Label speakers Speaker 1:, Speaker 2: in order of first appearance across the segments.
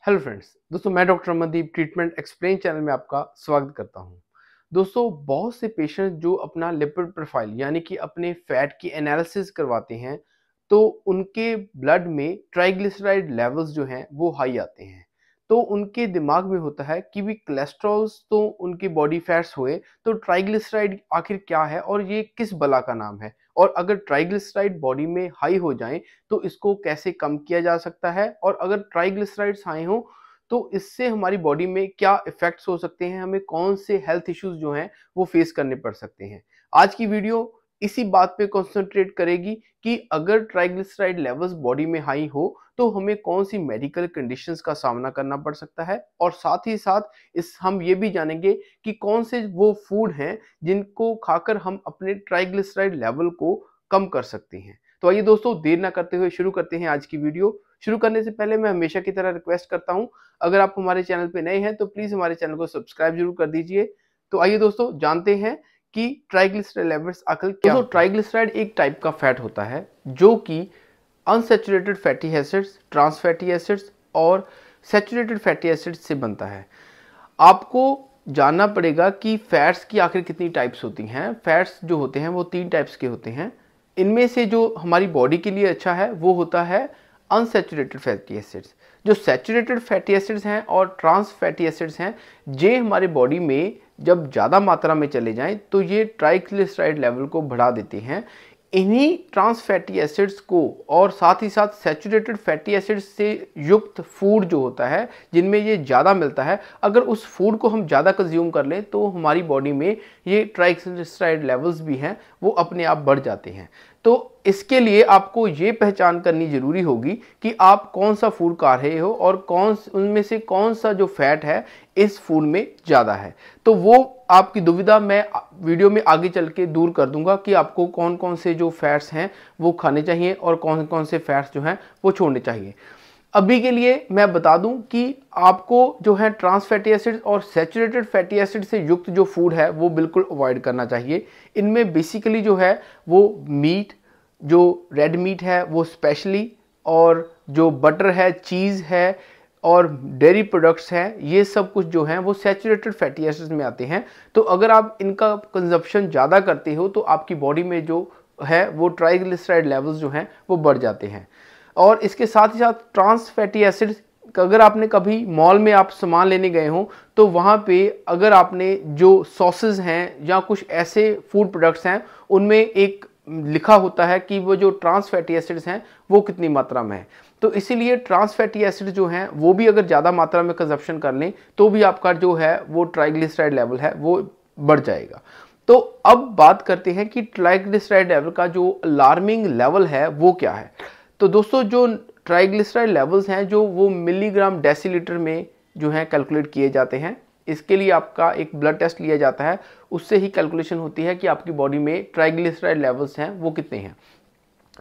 Speaker 1: Hello friends, दोस्तों मैं doctor Amandeep treatment explain channel में आपका स्वागत करता हूं। दोस्तों बहुत से पेशेंट जो अपना लिपिड प्रोफाइल यानी कि अपने फैट की एनालिसिस करवाते हैं तो उनके ब्लड में ट्राइग्लिसराइड लेवल्स जो हैं वो हाई आते हैं। तो उनके दिमाग में होता है कि भी कोलेस्ट्रॉल्स तो उनकी बॉडी फैट्स हुए तो ट्राइग्लिसराइड आखिर क्या है और ये किस बला का नाम है, और अगर ट्राइग्लिसराइड बॉडी में हाई हो जाएं तो इसको कैसे कम किया जा सकता है, और अगर ट्राइग्लिसराइड्स हाई हो तो इससे हमारी बॉडी में क्या इफेक्ट्स हो सकते हैं, हमें कौन से हेल्थ इश्यूज जो हैं वो फेस करने पड़ सकते हैं। आज की वीडियो इसी बात पे कंसंट्रेट करेगी कि अगर ट्राइग्लिसराइड लेवल्स बॉडी में हाई हो तो हमें कौन सी मेडिकल कंडीशंस का सामना करना पड़ सकता है, और साथ ही साथ इस हम ये भी जानेंगे कि कौन से वो फूड हैं जिनको खाकर हम अपने ट्राइग्लिसराइड लेवल को कम कर सकते हैं। तो आइए दोस्तों, देर ना करते हुए शुरू करते हैं आज की वीडियो। शुरू करने से पहले मैं हमेशा की तरह रिक्वेस्ट करता हूं, अगर आप हमारे चैनल पे नए हैं तो प्लीज हमारे चैनल को सब्सक्राइब जरूर कर दीजिए। तो आइए दोस्तों, जानते हैं कि ट्राइग्लिसराइड लेवल्स आखिर क्या होते हैं। ट्राइग्लिसराइड एक टाइप का फैट होता है जो कि unsaturated fatty acids, trans fatty acids और सैचुरेटेड फैटी एसिड्स से बनता है। आपको जानना पड़ेगा कि फैट्स की आखिर कितनी टाइप्स होती हैं। फैट्स जो होते हैं वो 3 टाइप्स के होते हैं। इनमें से जो हमारी बॉडी के लिए अच्छा है वो होता है अनसैचुरेटेड फैटी एसिड्स। जो सैचुरेटेड फैटी एसिड्स हैं और ट्रांस फैटी एसिड्स हैं, ये हमारे बॉडी में जब ज़्यादा मात्रा में चले जाएं तो ये ट्राइग्लिसराइड लेवल को बढ़ा देते हैं। इन्हीं ट्रांस फैटी एसिड्स को और साथ ही साथ सैचुरेटेड फैटी एसिड्स से युक्त फूड जो होता है जिनमें ये ज़्यादा मिलता है, अगर उस फूड को हम ज़्यादा कंज्यूम कर लें तो हमारी बॉडी में ये ट्राइग्लिसराइड लेवल्स भी हैं वो अपने आप बढ़ जाते हैं। तो इसके लिए आपको ये पहचान करनी ज़रूरी होगी कि आप कौन सा फूड खा रहे हो और उनमें से कौन सा जो फैट है इस फूड में ज़्यादा है। तो वो आपकी दुविधा मैं वीडियो में आगे चल के दूर कर दूंगा कि आपको कौन कौन से जो फैट्स हैं वो खाने चाहिए और कौन कौन से फैट्स जो हैं वो छोड़ने चाहिए। अभी के लिए मैं बता दूं कि आपको जो है ट्रांस फैटी एसिड और सैचुरेटेड फैटी एसिड से युक्त जो फूड है वो बिल्कुल अवॉइड करना चाहिए। इनमें बेसिकली जो है वो मीट, जो रेड मीट है वो स्पेशली, और जो बटर है, चीज़ है और डेयरी प्रोडक्ट्स हैं, ये सब कुछ जो हैं वो सैचुरेटेड फैटी एसिड्स में आते हैं। तो अगर आप इनका कंजप्शन ज़्यादा करते हो तो आपकी बॉडी में जो है वो ट्राइग्लिसराइड लेवल्स जो हैं वो बढ़ जाते हैं। और इसके साथ ही साथ ट्रांस फैटी एसिड्स, अगर आपने कभी मॉल में आप सामान लेने गए हो तो वहाँ पे अगर आपने जो सॉसेज हैं या कुछ ऐसे फूड प्रोडक्ट्स हैं उनमें एक लिखा होता है कि वो जो ट्रांस फैटी एसिड्स हैं वो कितनी मात्रा में है, तो इसीलिए ट्रांस फैटी एसिड जो हैं वो भी अगर ज़्यादा मात्रा में कंजप्शन कर लें तो भी आपका जो है वो ट्राइग्लिसराइड लेवल है वो बढ़ जाएगा। तो अब बात करते हैं कि ट्राइग्लिसराइड लेवल का जो अलार्मिंग लेवल है वो क्या है। तो दोस्तों, जो ट्राइग्लिसराइड लेवल्स हैं जो वो मिलीग्राम डेसीलीटर में जो है कैलकुलेट किए जाते हैं। इसके लिए आपका एक ब्लड टेस्ट लिया जाता है, उससे ही कैलकुलेशन होती है कि आपकी बॉडी में ट्राइग्लिसराइड लेवल्स हैं वो कितने हैं।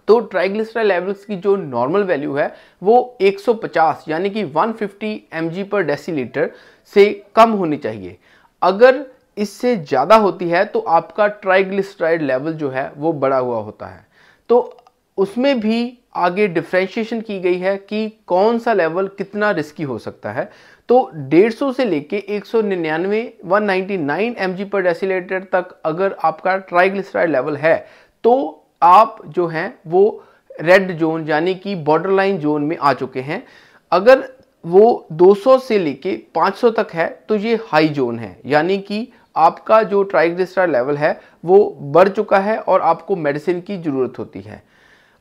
Speaker 1: तो ट्राइग्लिसराइड लेवल्स की जो नॉर्मल वैल्यू है वो 150 यानी कि 150 mg पर डेसीलीटर से कम होनी चाहिए। अगर इससे ज़्यादा होती है तो आपका ट्राइग्लिसराइड लेवल जो है वो बढ़ा हुआ होता है। तो उसमें भी आगे डिफ्रेंशिएशन की गई है कि कौन सा लेवल कितना रिस्की हो सकता है। तो 150 से लेके 199 mg पर डेसीलीटर तक अगर आपका ट्राइग्लिसराइड लेवल है तो आप जो हैं वो रेड जोन यानी कि बॉर्डरलाइन जोन में आ चुके हैं। अगर वो 200 से लेके 500 तक है तो ये हाई जोन है, यानी कि आपका जो ट्राइग्लिसराइड लेवल है वो बढ़ चुका है और आपको मेडिसिन की ज़रूरत होती है।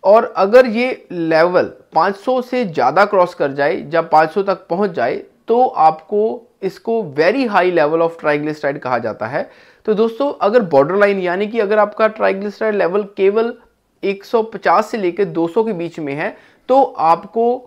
Speaker 1: और अगर ये लेवल 500 से ज़्यादा क्रॉस कर जाए, जब 500 तक पहुंच जाए तो आपको इसको very high level of triglyceride कहा जाता है। तो दोस्तों, अगर बॉर्डर लाइन यानी कि अगर आपका ट्राइग्लिसराइड लेवल केवल 150 से लेकर 200 के बीच में है तो आपको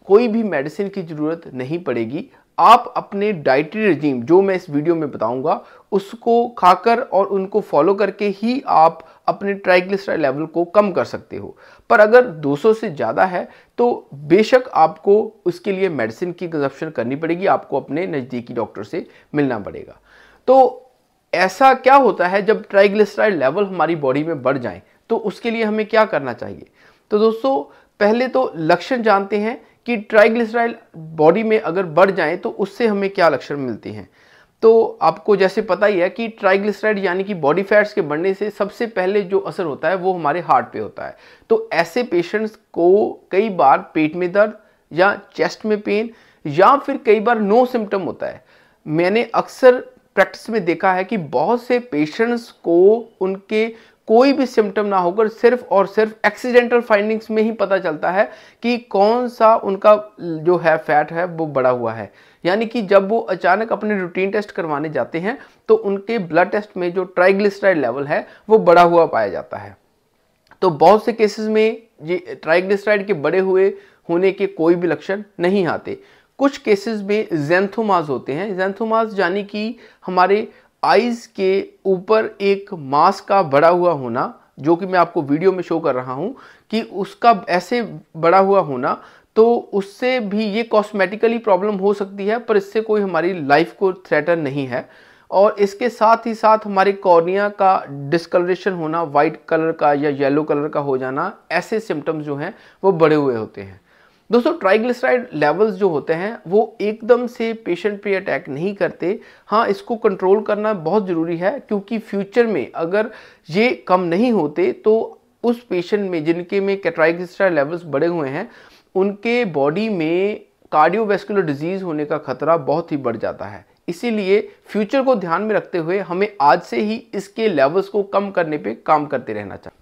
Speaker 1: कोई भी मेडिसिन की ज़रूरत नहीं पड़ेगी। आप अपने डाइटरी रेजिम जो मैं इस वीडियो में बताऊंगा उसको खाकर और उनको फॉलो करके ही आप अपने ट्राइग्लिसराइड लेवल को कम कर सकते हो। पर अगर 200 से ज़्यादा है तो बेशक आपको उसके लिए मेडिसिन की कंजप्शन करनी पड़ेगी, आपको अपने नज़दीकी डॉक्टर से मिलना पड़ेगा। तो ऐसा क्या होता है जब ट्राइग्लिसराइड लेवल हमारी बॉडी में बढ़ जाए, तो उसके लिए हमें क्या करना चाहिए। तो दोस्तों, पहले तो लक्षण जानते हैं कि ट्राइग्लिसराइड बॉडी में अगर बढ़ जाएं तो उससे हमें क्या लक्षण मिलते हैं। तो आपको जैसे पता ही है कि ट्राइग्लिसराइड यानी कि बॉडी फैट्स के बढ़ने से सबसे पहले जो असर होता है वो हमारे हार्ट पे होता है। तो ऐसे पेशेंट्स को कई बार पेट में दर्द या चेस्ट में पेन या फिर कई बार नो सिम्टम होता है। मैंने अक्सर प्रैक्टिस में देखा है कि बहुत से पेशेंट्स को उनके कोई भी सिम्टम ना होकर सिर्फ और सिर्फ एक्सीडेंटल फाइंडिंग्स में ही पता चलता है कि कौन सा उनका जो है फैट है वो बढ़ा हुआ है। यानी कि जब वो अचानक अपने रूटीन टेस्ट करवाने जाते हैं तो उनके ब्लड टेस्ट में जो ट्राइग्लिसराइड लेवल है वो बढ़ा हुआ पाया जाता है। तो बहुत से केसेस में ये ट्राइग्लिसराइड के बढ़े हुए होने के कोई भी लक्षण नहीं आते। कुछ केसेस में ज़ैंथोमास होते हैं। ज़ैंथोमास यानी कि हमारे आइज़ के ऊपर एक मांस का बढ़ा हुआ होना, जो कि मैं आपको वीडियो में शो कर रहा हूं कि उसका ऐसे बढ़ा हुआ होना, तो उससे भी ये कॉस्मेटिकली प्रॉब्लम हो सकती है, पर इससे कोई हमारी लाइफ को थ्रेटन नहीं है। और इसके साथ ही साथ हमारे कॉर्निया का डिस्कलरेशन होना, वाइट कलर का या येलो कलर का हो जाना, ऐसे सिम्टम्स जो हैं वो बढ़े हुए होते हैं। दोस्तों, ट्राइग्लिसराइड लेवल्स जो होते हैं वो एकदम से पेशेंट पे अटैक नहीं करते। हाँ, इसको कंट्रोल करना बहुत ज़रूरी है, क्योंकि फ्यूचर में अगर ये कम नहीं होते तो उस पेशेंट में जिनके में ट्राइग्लिसराइड लेवल्स बढ़े हुए हैं उनके बॉडी में कार्डियोवैस्कुलर डिजीज़ होने का खतरा बहुत ही बढ़ जाता है। इसीलिए फ्यूचर को ध्यान में रखते हुए हमें आज से ही इसके लेवल्स को कम करने पे काम करते रहना चाहिए।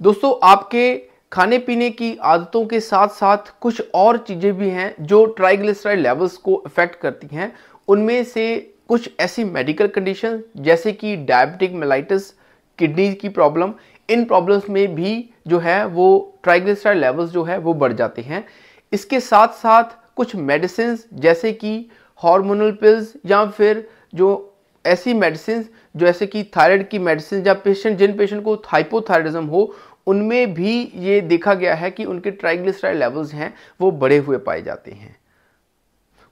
Speaker 1: दोस्तों, आपके खाने पीने की आदतों के साथ साथ कुछ और चीज़ें भी हैं जो ट्राइग्लिसराइड लेवल्स को अफेक्ट करती हैं। उनमें से कुछ ऐसी मेडिकल कंडीशन जैसे कि डायबिटिक मेलाइटिस, किडनी की प्रॉब्लम, इन प्रॉब्लम्स में भी जो है वो ट्राइग्लिसराइड लेवल्स जो है वो बढ़ जाते हैं। इसके साथ साथ कुछ मेडिसिन जैसे कि हार्मोनल पिल्स या फिर जो ऐसी मेडिसिन जैसे कि थायराइड की मेडिसिन या जिन पेशेंट को हाइपोथायराइडिज्म हो, उनमें भी ये देखा गया है कि उनके ट्राइग्लिसराइड लेवल्स हैं वो बढ़े हुए पाए जाते हैं।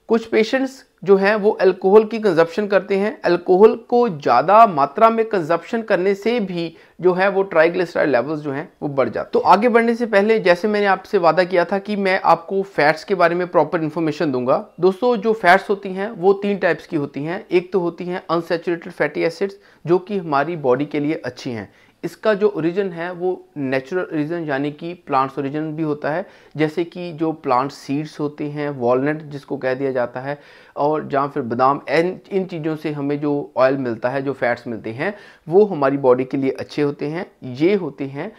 Speaker 1: कुछ पेशेंट्स जो हैं वो अल्कोहल की कंजप्शन करते हैं। अल्कोहल को ज़्यादा मात्रा में कंजप्शन करने से भी जो है वो ट्राइग्लिसराइड लेवल्स जो हैं वो बढ़ जाते हैं। तो आगे बढ़ने से पहले जैसे मैंने आपसे वादा किया था कि मैं आपको फैट्स के बारे में प्रॉपर इन्फॉर्मेशन दूंगा। दोस्तों, जो फैट्स होती हैं वो 3 टाइप्स की होती हैं। एक तो होती हैं अनसैचुरेटेड फैटी एसिड्स, जो कि हमारी बॉडी के लिए अच्छी हैं। इसका जो ओरिजिन है वो नेचुरल ओरिजिन यानी कि प्लांट्स ओरिजिन भी होता है, जैसे कि जो प्लांट सीड्स होते हैं, वॉलनट जिसको कह दिया जाता है, और जहाँ फिर बादाम, इन चीज़ों से हमें जो ऑयल मिलता है, जो फैट्स मिलते हैं, वो हमारी बॉडी के लिए अच्छे होते हैं। ये होते हैं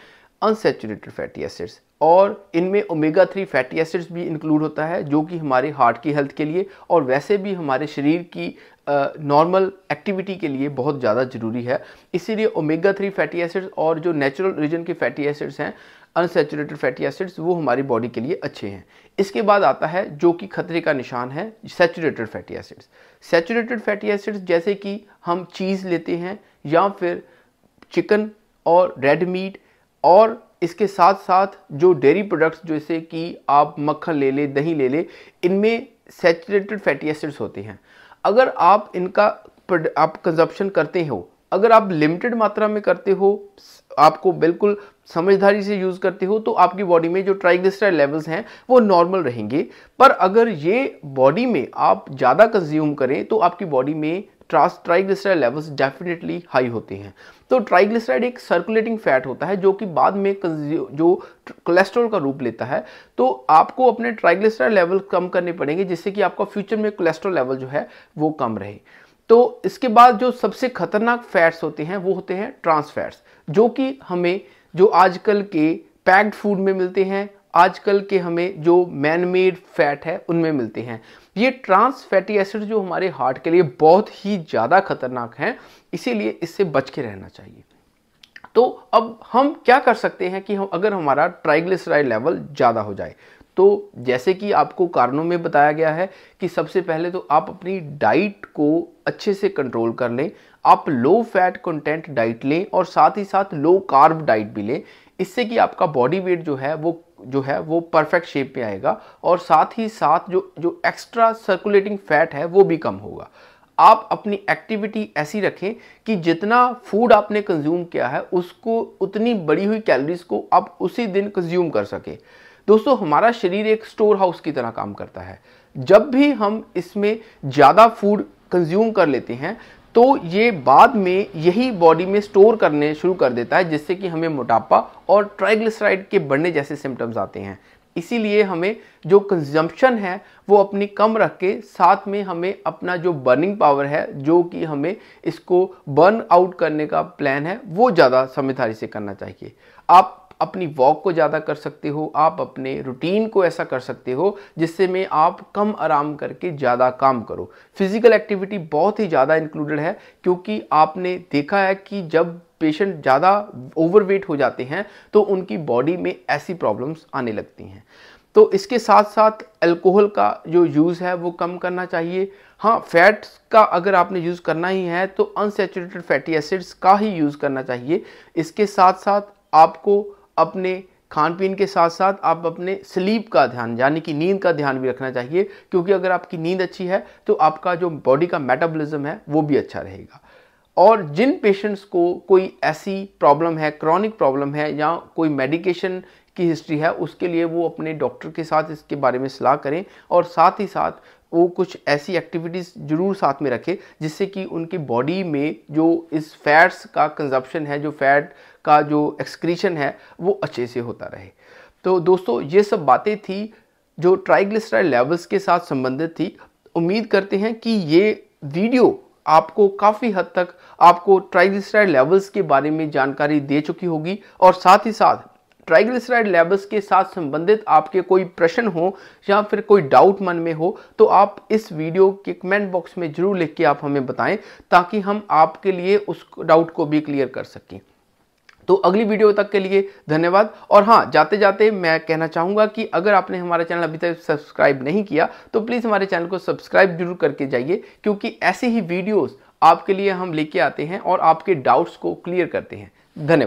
Speaker 1: अनसैचुरेटेड फैटी एसिड्स, और इनमें ओमेगा 3 फैटी एसिड्स भी इंक्लूड होता है, जो कि हमारे हार्ट की हेल्थ के लिए और वैसे भी हमारे शरीर की नॉर्मल एक्टिविटी के लिए बहुत ज़्यादा ज़रूरी है। इसीलिए ओमेगा 3 फैटी एसिड्स और जो नेचुरल ओरिजिन के फैटी एसिड्स हैं, अनसैचुरेटेड फैटी एसिड्स, वो हमारी बॉडी के लिए अच्छे हैं। इसके बाद आता है जो कि खतरे का निशान है, saturated fatty acids. Saturated fatty acids जैसे कि हम चीज़ लेते हैं या फिर चिकन और रेड मीट, और इसके साथ साथ जो डेयरी प्रोडक्ट्स जैसे कि आप मक्खन ले ले, दही ले ले, इनमें सैचुरेटेड फैटी एसिड्स होते हैं। अगर आप इनका आप कंजप्शन करते हो, अगर आप लिमिटेड मात्रा में करते हो, आपको बिल्कुल समझदारी से यूज़ करते हो, तो आपकी बॉडी में जो ट्राइग्लिसराइड लेवल्स हैं वो नॉर्मल रहेंगे। पर अगर ये बॉडी में आप ज़्यादा कंज्यूम करें तो आपकी बॉडी में ट्राइग्लिसराइड लेवल्स डेफिनेटली हाई होते हैं। तो ट्राइग्लिसराइड एक सर्कुलेटिंग फैट होता है जो कि बाद में जो कोलेस्ट्रॉल का रूप लेता है। तो आपको अपने ट्राइग्लिसराइड लेवल कम करने पड़ेंगे जिससे कि आपका फ्यूचर में कोलेस्ट्रॉल लेवल जो है वो कम रहे। तो इसके बाद जो सबसे खतरनाक फैट्स होते हैं वो होते हैं ट्रांस फैट्स, जो कि हमें जो आजकल के पैक्ड फूड में मिलते हैं, आजकल के हमें जो मैन मेड फैट है उनमें मिलते हैं। ये ट्रांस फैटी एसिड जो हमारे हार्ट के लिए बहुत ही ज़्यादा खतरनाक हैं, इसीलिए इससे बच के रहना चाहिए। तो अब हम क्या कर सकते हैं कि हम अगर हमारा ट्राइग्लिसराइड लेवल ज़्यादा हो जाए, तो जैसे कि आपको कारणों में बताया गया है कि सबसे पहले तो आप अपनी डाइट को अच्छे से कंट्रोल कर लें। आप लो फैट कंटेंट डाइट लें और साथ ही साथ लो कार्ब डाइट भी लें। इससे कि आपका बॉडी वेट जो है वो परफेक्ट शेप में आएगा और साथ ही साथ जो एक्स्ट्रा सर्कुलेटिंग फैट है वो भी कम होगा। आप अपनी एक्टिविटी ऐसी रखें कि जितना फूड आपने कंज्यूम किया है उसको उतनी बढ़ी हुई कैलोरीज को आप उसी दिन कंज्यूम कर सके। दोस्तों हमारा शरीर एक स्टोर हाउस की तरह काम करता है। जब भी हम इसमें ज़्यादा फूड कंज्यूम कर लेते हैं तो ये बाद में यही बॉडी में स्टोर करने शुरू कर देता है, जिससे कि हमें मोटापा और ट्राइग्लिसराइड के बढ़ने जैसे सिम्टम्स आते हैं। इसीलिए हमें जो कंजम्पशन है वो अपनी कम रख के साथ में हमें अपना जो बर्निंग पावर है, जो कि हमें इसको बर्न आउट करने का प्लान है, वो ज़्यादा समझदारी से करना चाहिए। आप अपनी वॉक को ज़्यादा कर सकते हो, आप अपने रूटीन को ऐसा कर सकते हो जिससे में आप कम आराम करके ज़्यादा काम करो। फिजिकल एक्टिविटी बहुत ही ज़्यादा इंक्लूडेड है, क्योंकि आपने देखा है कि जब पेशेंट ज़्यादा ओवरवेट हो जाते हैं तो उनकी बॉडी में ऐसी प्रॉब्लम्स आने लगती हैं। तो इसके साथ साथ अल्कोहल का जो यूज़ है वो कम करना चाहिए। हाँ, फैट्स का अगर आपने यूज़ करना ही है तो अनसैचुरेटेड फैटी एसिड्स का ही यूज़ करना चाहिए। इसके साथ साथ आपको अपने खान पीन के साथ साथ आप अपने स्लीप का ध्यान, यानी कि नींद का ध्यान भी रखना चाहिए, क्योंकि अगर आपकी नींद अच्छी है तो आपका जो बॉडी का मेटाबॉलिज्म है वो भी अच्छा रहेगा। और जिन पेशेंट्स को कोई ऐसी प्रॉब्लम है, क्रॉनिक प्रॉब्लम है या कोई मेडिकेशन की हिस्ट्री है, उसके लिए वो अपने डॉक्टर के साथ इसके बारे में सलाह करें और साथ ही साथ वो कुछ ऐसी एक्टिविटीज़ ज़रूर साथ में रखें जिससे कि उनकी बॉडी में जो इस फैट्स का कंजप्शन है, जो फैट का जो एक्सक्रीशन है, वो अच्छे से होता रहे। तो दोस्तों ये सब बातें थी जो ट्राइग्लिसराइड लेवल्स के साथ संबंधित थी। उम्मीद करते हैं कि ये वीडियो आपको काफ़ी हद तक आपको ट्राइग्लिसराइड लेवल्स के बारे में जानकारी दे चुकी होगी, और साथ ही साथ ट्राइग्लिसराइड लेवल्स के साथ संबंधित आपके कोई प्रश्न हो या फिर कोई डाउट मन में हो तो आप इस वीडियो के कमेंट बॉक्स में जरूर लिख के आप हमें बताएं, ताकि हम आपके लिए उस डाउट को भी क्लियर कर सकें। तो अगली वीडियो तक के लिए धन्यवाद। और हाँ, जाते जाते मैं कहना चाहूँगा कि अगर आपने हमारा चैनल अभी तक सब्सक्राइब नहीं किया तो प्लीज़ हमारे चैनल को सब्सक्राइब जरूर करके जाइए, क्योंकि ऐसे ही वीडियोस आपके लिए हम लेके आते हैं और आपके डाउट्स को क्लियर करते हैं। धन्यवाद।